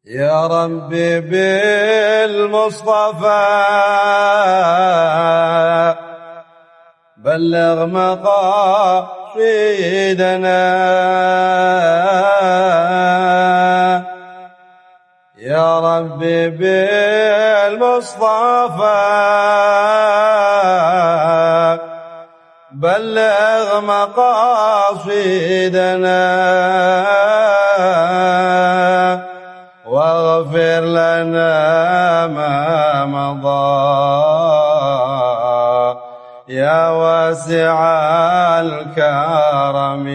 يا ربي بالمصطفى بلغ مقاصدنا يا ربي بالمصطفى بلغ مقاصدنا واغفر لنا ما مضى يا واسع الكرم.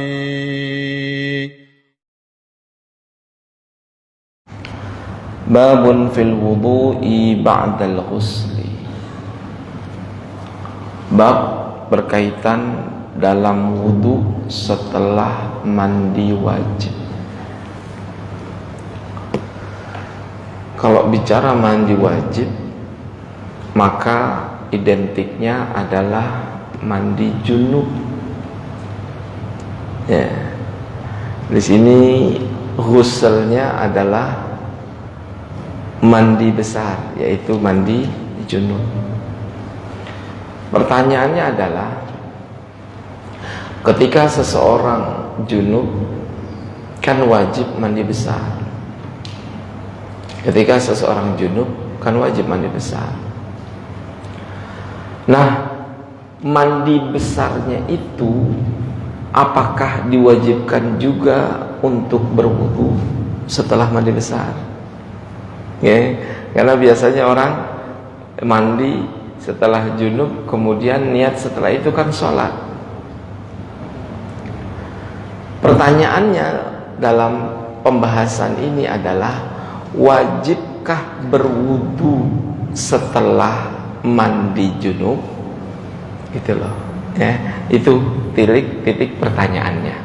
Babun fil wudu'i ba'dal ghusli. Bab berkaitan dalam wudu setelah mandi wajib. Kalau bicara mandi wajib, maka identiknya adalah mandi junub. Ya. Di sini ghuslnya adalah mandi besar, yaitu mandi junub. Pertanyaannya adalah, ketika seseorang junub kan wajib mandi besar. Ketika seseorang junub kan wajib mandi besar. Nah, mandi besarnya itu apakah diwajibkan juga untuk berwudu setelah mandi besar? Ya, karena biasanya orang mandi setelah junub, kemudian niat setelah itu kan sholat. Pertanyaannya dalam pembahasan ini adalah, wajibkah berwudu setelah mandi junub? Gitu loh. Ya, itu titik pertanyaannya.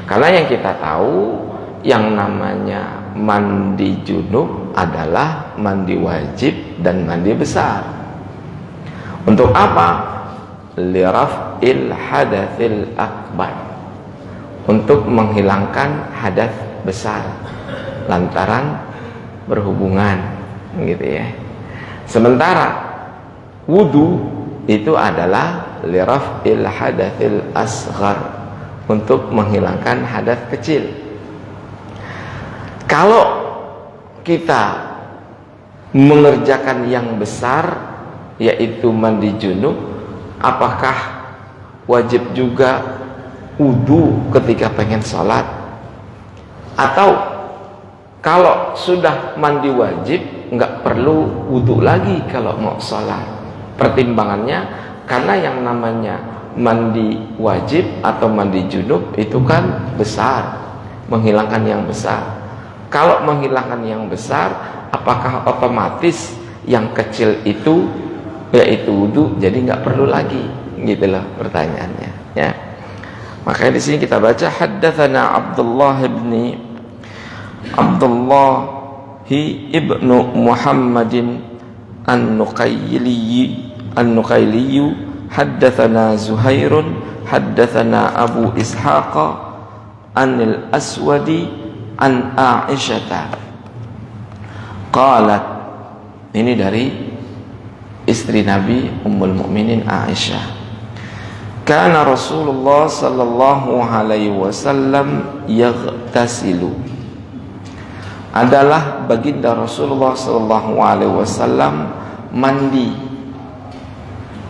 Karena yang kita tahu, yang namanya mandi junub adalah mandi wajib dan mandi besar. Untuk apa? Liraf'il hadatsil akbar, untuk menghilangkan hadas besar lantaran berhubungan, gitu ya. Sementara wudu itu adalah liraf'il hadatsil asghar, untuk menghilangkan hadas kecil. Kalau kita mengerjakan yang besar, yaitu mandi junub, apakah wajib juga wudu ketika pengen sholat? Atau kalau sudah mandi wajib, nggak perlu wudu lagi kalau mau sholat? Pertimbangannya, karena yang namanya mandi wajib atau mandi junub itu kan besar, menghilangkan yang besar. Kalau menghilangkan yang besar, apakah otomatis yang kecil itu, yaitu wudu, jadi nggak perlu lagi? Gitulah pertanyaannya. Ya. Makanya di sini kita baca, haddatsana Abdullah ibnu Muhammadin an-Nuqaili haddatsana Zuhairun haddatsana Abu Ishaq anil Aswadi an Aisyata qalat. Ini dari istri Nabi Ummul Mukminin Aisyah. Kana Rasulullah sallallahu alaihi wasallam yaghtasilu. Adalah baginda Rasulullah sallallahu alaihi wasallam mandi.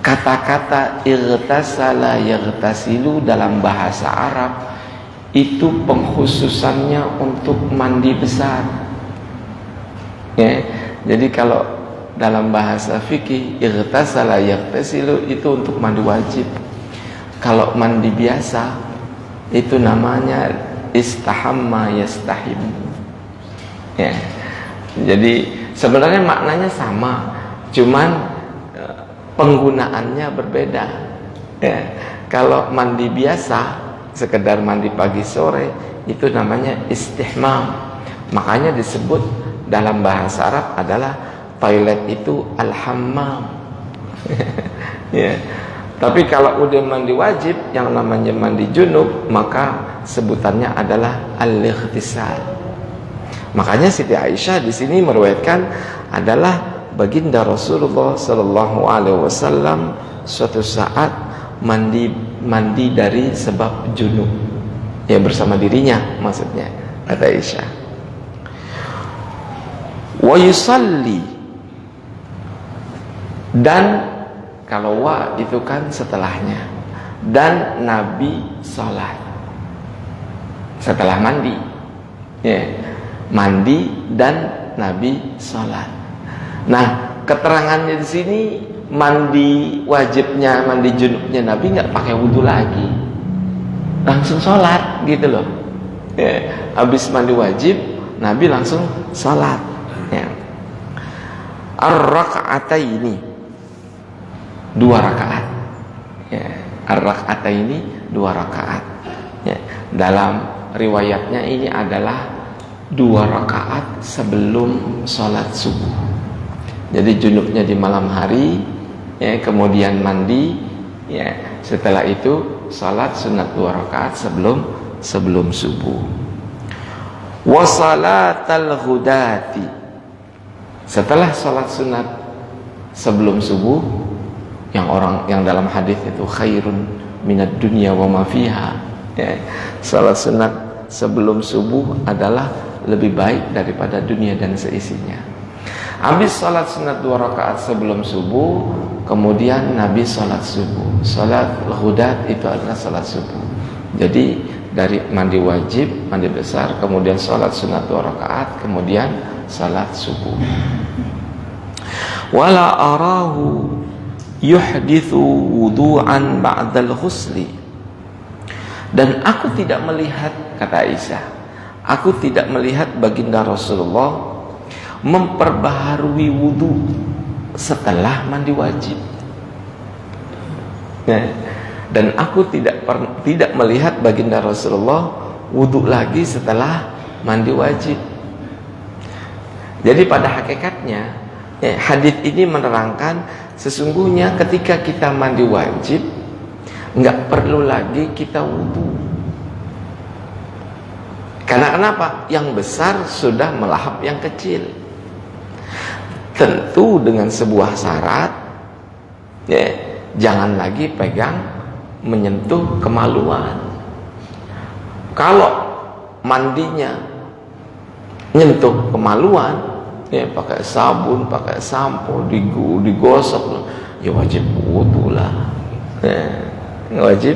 Kata-kata ightasala yaghtasilu dalam bahasa Arab itu pengkhususannya untuk mandi besar. Ya, jadi kalau dalam bahasa fikih, ightasala yaghtasilu itu untuk mandi wajib. Kalau mandi biasa itu namanya istahamma yastahim. Ya. Jadi sebenarnya maknanya sama, cuman penggunaannya berbeda. Ya. Kalau mandi biasa, sekedar mandi pagi sore, itu namanya istihmam. Makanya disebut dalam bahasa Arab adalah toilet itu al-hammam. Ya. Tapi kalau udah mandi wajib, yang namanya mandi junub, maka sebutannya adalah al-ightisal. Makanya Siti Aisyah di sini meriwayatkan adalah baginda Rasulullah Sallallahu Alaihi Wasallam suatu saat mandi dari sebab junub, ya bersama dirinya maksudnya, kata Aisyah. Wa yusalli, dan kalau wa itu kan setelahnya, dan Nabi sholat setelah mandi, ya, mandi dan Nabi sholat. Nah, keterangannya di sini mandi wajibnya, mandi junubnya Nabi nggak pakai wudhu lagi, langsung sholat gitu loh. Ya, habis mandi wajib Nabi langsung sholat. Ya. Ar-raka'ataini, 2 rakaat. Ya, ar-raka'ataini 2 rakaat. Ya, dalam riwayatnya ini adalah 2 rakaat sebelum sholat subuh. Jadi junubnya di malam hari, ya, kemudian mandi, ya, setelah itu sholat sunat 2 rakaat sebelum subuh. Wa salatal ghudati, setelah sholat sunat sebelum subuh, yang dalam hadis itu khairun minad dunya wa ma fiha, ya, sholat sunat sebelum subuh adalah lebih baik daripada dunia dan seisinya. Habis sholat sunat 2 rakaat sebelum subuh, kemudian Nabi sholat subuh. Sholat ghudat itu adalah sholat subuh. Jadi dari mandi wajib, mandi besar, kemudian sholat sunat 2 rakaat, kemudian sholat subuh. Wala arahu yuhdithu wudu'an ba'dal ghusli, dan aku tidak melihat, kata Aisyah, aku tidak melihat baginda Rasulullah memperbaharui wudu setelah mandi wajib. Nah, dan aku tidak melihat baginda Rasulullah wudu lagi setelah mandi wajib. Jadi pada hakikatnya, ya, hadis ini menerangkan sesungguhnya ketika kita mandi wajib nggak perlu lagi kita wudu. Karena kenapa? Yang besar sudah melahap yang kecil. Tentu dengan sebuah syarat, ya, jangan lagi pegang menyentuh kemaluan. Kalau mandinya nyentuh kemaluan, ya, pakai sabun, pakai sampo, digosok, ya wajib wudu lah. Ya, wajib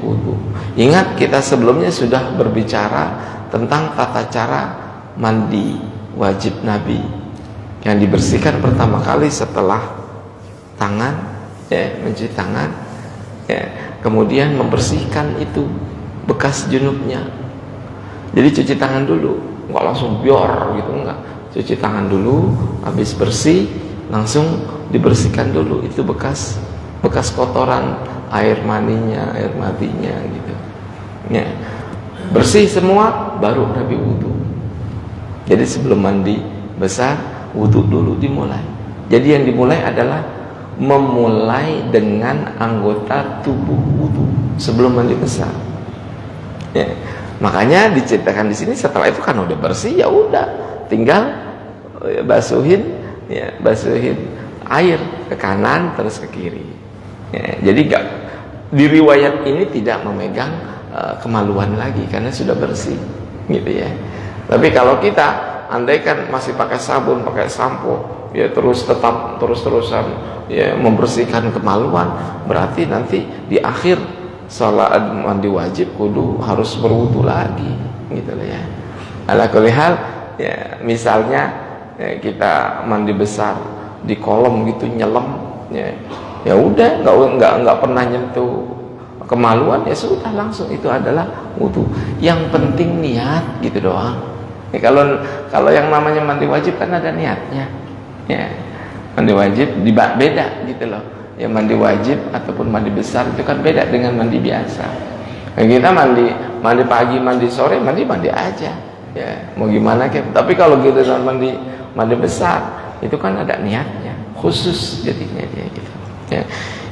wudu. Ingat kita sebelumnya sudah berbicara tentang tata cara mandi wajib Nabi, yang dibersihkan pertama kali setelah tangan, ya, mencuci tangan, ya, kemudian membersihkan itu bekas junubnya. Jadi cuci tangan dulu, nggak langsung biar gitu, enggak. Cuci tangan dulu, habis bersih langsung dibersihkan dulu itu bekas kotoran, air maninya, air matinya gitu. Ya. Bersih semua baru Nabi wudu. Jadi sebelum mandi besar, wudu dulu dimulai. Jadi yang dimulai adalah memulai dengan anggota tubuh wudu sebelum mandi besar. Ya. Makanya diceritakan di sini setelah itu kan udah bersih, ya udah tinggal basuhin air ke kanan terus ke kiri. Ya, jadi gak, di riwayat ini tidak memegang kemaluan lagi karena sudah bersih, gitu ya. Tapi kalau kita andaikan masih pakai sabun, pakai sampo, ya terus-terusan ya membersihkan kemaluan, berarti nanti di akhir salat mandi wajib kudu harus berwudu lagi, gitu ya. Ala kulli hal, ya misalnya ya, kita mandi besar di kolam gitu nyelam, ya udah nggak pernah nyentuh kemaluan, ya sudah langsung itu adalah wudu. Yang penting niat gitu doang. Ya, kalau yang namanya mandi wajib kan ada niatnya. Ya, mandi wajib beda gitu loh. Ya mandi wajib ataupun mandi besar itu kan beda dengan mandi biasa. Nah, kita mandi pagi, mandi sore, mandi aja. Ya, mau gimana kan? Tapi kalau gitu mandi besar itu kan ada niatnya khusus jadinya dia gitu. Ya,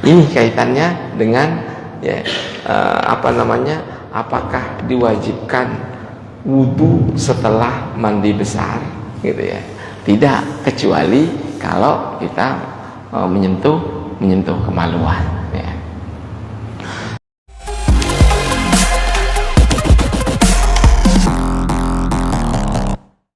ini kaitannya dengan ya apakah diwajibkan wudu setelah mandi besar, gitu ya. Tidak, kecuali kalau kita menyentuh kemaluan.